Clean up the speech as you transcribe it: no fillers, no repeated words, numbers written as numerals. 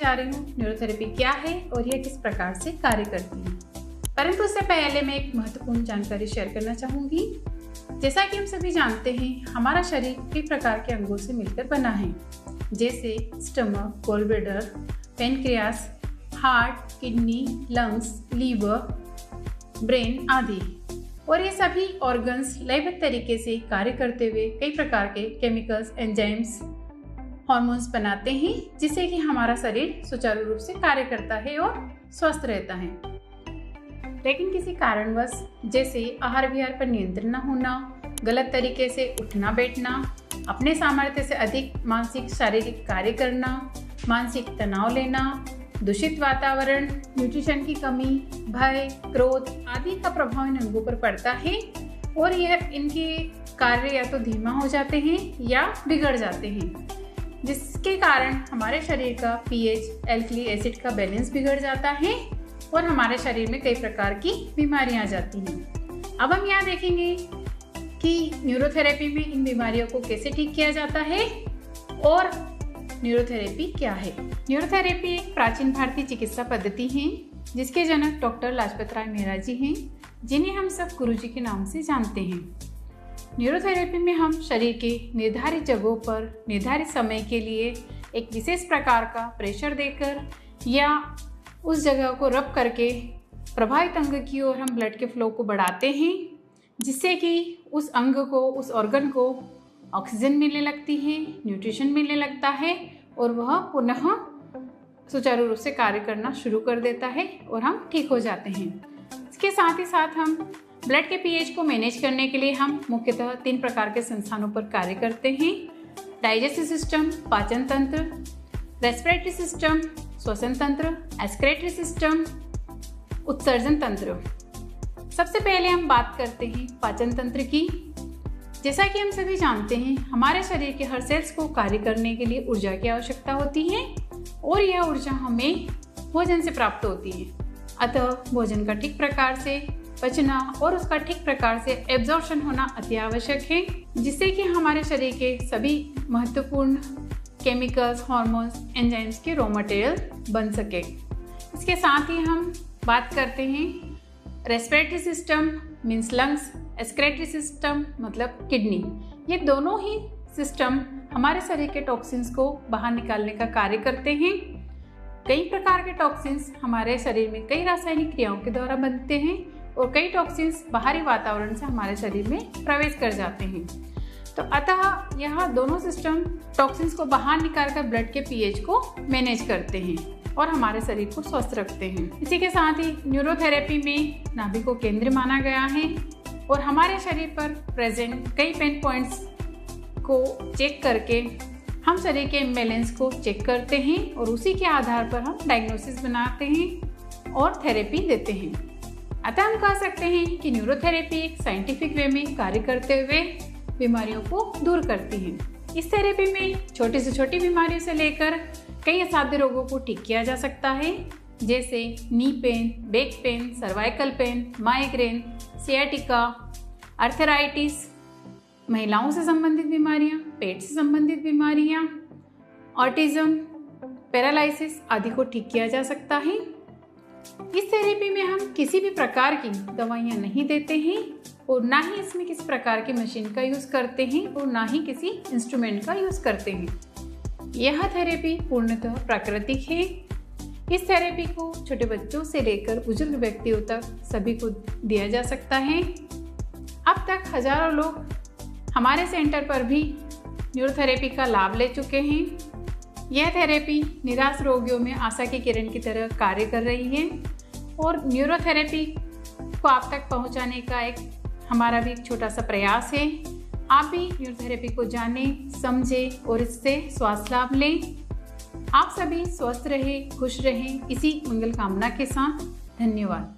जा रही हूँ न्यूरोथेरेपी क्या है और यह किस प्रकार से कार्य करती है। परंतु उससे पहले मैं एक महत्वपूर्ण जानकारी शेयर करना चाहूँगी। जैसा कि हम सभी जानते हैं, हमारा शरीर कई प्रकार के अंगों से मिलकर बना है, जैसे stomach, gall bladder, pancreas, heart, kidney, lungs, liver, brain आदि। और ये सभी ऑर्गन्स लयबद्ध तरीके से कार्य करते हुए कई प्रकार के केमिकल्स, एंजाइम्स, हार्मोन्स बनाते हैं, जिससे कि हमारा शरीर सुचारू रूप से कार्य करता है और स्वस्थ रहता है। लेकिन किसी कारणवश, जैसे आहार विहार पर नियंत्रण न होना, गलत तरीके से उठना बैठना, अपने सामर्थ्य से अधिक मानसिक शारीरिक कार्य करना, मानसिक तनाव लेना, दूषित वातावरण, न्यूट्रिशन की कमी, भय, क्रोध आदि का प्रभाव इन अंगों पर पड़ता है और यह इनके कार्य या तो धीमा हो जाते हैं या बिगड़ जाते हैं, जिसके कारण हमारे शरीर का पीएच, एल्कली एसिड का बैलेंस बिगड़ जाता है और हमारे शरीर में कई प्रकार की बीमारियां आ जाती हैं। अब हम यहाँ देखेंगे कि न्यूरोथेरेपी में इन बीमारियों को कैसे ठीक किया जाता है और न्यूरोथेरेपी क्या है। न्यूरोथेरेपी एक प्राचीन भारतीय चिकित्सा पद्धति है, जिसके जनक डॉक्टर लाजपत राय मेहरा जी हैं, जिन्हें हम सब गुरुजी के नाम से जानते हैं। न्यूरोथेरेपी में हम शरीर के निर्धारित जगहों पर निर्धारित समय के लिए एक विशेष प्रकार का प्रेशर देकर या उस जगह को रब करके प्रभावित अंग की ओर हम ब्लड के फ्लो को बढ़ाते हैं, जिससे कि उस अंग को, उस ऑर्गन को ऑक्सीजन मिलने लगती है, न्यूट्रिशन मिलने लगता है और वह पुनः सुचारू रूप से कार्य करना शुरू कर देता है और हम ठीक हो जाते हैं। इसके साथ ही साथ हम ब्लड के पीएच को मैनेज करने के लिए हम मुख्यतः 3 प्रकार के संस्थानों पर कार्य करते हैं: डाइजेस्टिव सिस्टम, पाचन तंत्र, रेस्पिरेटरी सिस्टम, श्वसन तंत्र, एक्सक्रीटरी सिस्टम, उत्सर्जन तंत्र। सबसे पहले हम बात करते हैं पाचन तंत्र की। जैसा कि हम सभी जानते हैं, हमारे शरीर के हर सेल्स को कार्य करने के लिए ऊर्जा की आवश्यकता होती है और यह ऊर्जा हमें भोजन से प्राप्त होती है। अतः भोजन का ठीक प्रकार से पचना और उसका ठीक प्रकार से एब्जॉर्प्शन होना अति आवश्यक है, जिससे कि हमारे शरीर के सभी महत्वपूर्ण केमिकल्स, हार्मोन्स, एंजाइम्स के रॉ मटेरियल बन सके। इसके साथ ही हम बात करते हैं respiratory system means lungs, excretory system मतलब किडनी। ये दोनों ही सिस्टम हमारे शरीर के टॉक्सिन्स को बाहर निकालने का कार्य करते हैं। कई प्रकार के टॉक्सिन्स हमारे शरीर में कई रासायनिक क्रियाओं के द्वारा बनते हैं और कई टॉक्सिन्स बाहरी वातावरण से हमारे शरीर में प्रवेश कर जाते हैं। तो अतः यह दोनों सिस्टम टॉक्सिन्स को बाहर निकालकर ब्लड के पीएच को मैनेज करते हैं और हमारे शरीर को स्वस्थ रखते हैं। इसी के साथ ही न्यूरोथेरेपी में नाभि को केंद्र माना गया है और हमारे शरीर पर प्रेजेंट कई पेन पॉइंट्स को चेक करके हम शरीर के इम्बैलेंस को चेक करते हैं और उसी के आधार पर हम डायग्नोसिस बनाते हैं और थेरेपी देते हैं। अतः हम कह सकते हैं कि न्यूरोथेरेपी एक साइंटिफिक वे में कार्य करते हुए बीमारियों को दूर करती है। इस थेरेपी में छोटी से छोटी बीमारियों से लेकर कई असाध्य रोगों को ठीक किया जा सकता है, जैसे knee pain, back pain, cervical pain, migraine, sciatica, arthritis, महिलाओं से संबंधित बीमारियां, पेट से संबंधित बीमारियां, ऑटिज्म, पैरालिसिस आदि को ठीक किया जा सकता है। इस थेरेपी में हम किसी भी प्रकार की दवाइयां नहीं देते हैं और ना ही इसमें किसी प्रकार की मशीन का यूज़ करते हैं और ना ही किसी इंस्ट्रूमेंट का यूज़ करते हैं। यह थेरेपी पूर्णतः प्राकृतिक है। इस थेरेपी को छोटे बच्चों से लेकर बुजुर्ग व्यक्तियों तक सभी को दिया जा सकता है। अब तक हजारों लोग हमारे सेंटर पर भी न्यूरोथेरेपी का लाभ ले चुके हैं। यह थेरेपी निराश रोगियों में आशा की किरण की तरह कार्य कर रही है और न्यूरोथेरेपी को आप तक पहुंचाने का एक हमारा भी एक छोटा सा प्रयास है। आप भी न्यूरोथेरेपी को जानें, समझें और इससे स्वास्थ्य लाभ लें। आप सभी स्वस्थ रहें, खुश रहें, इसी मंगल कामना के साथ धन्यवाद।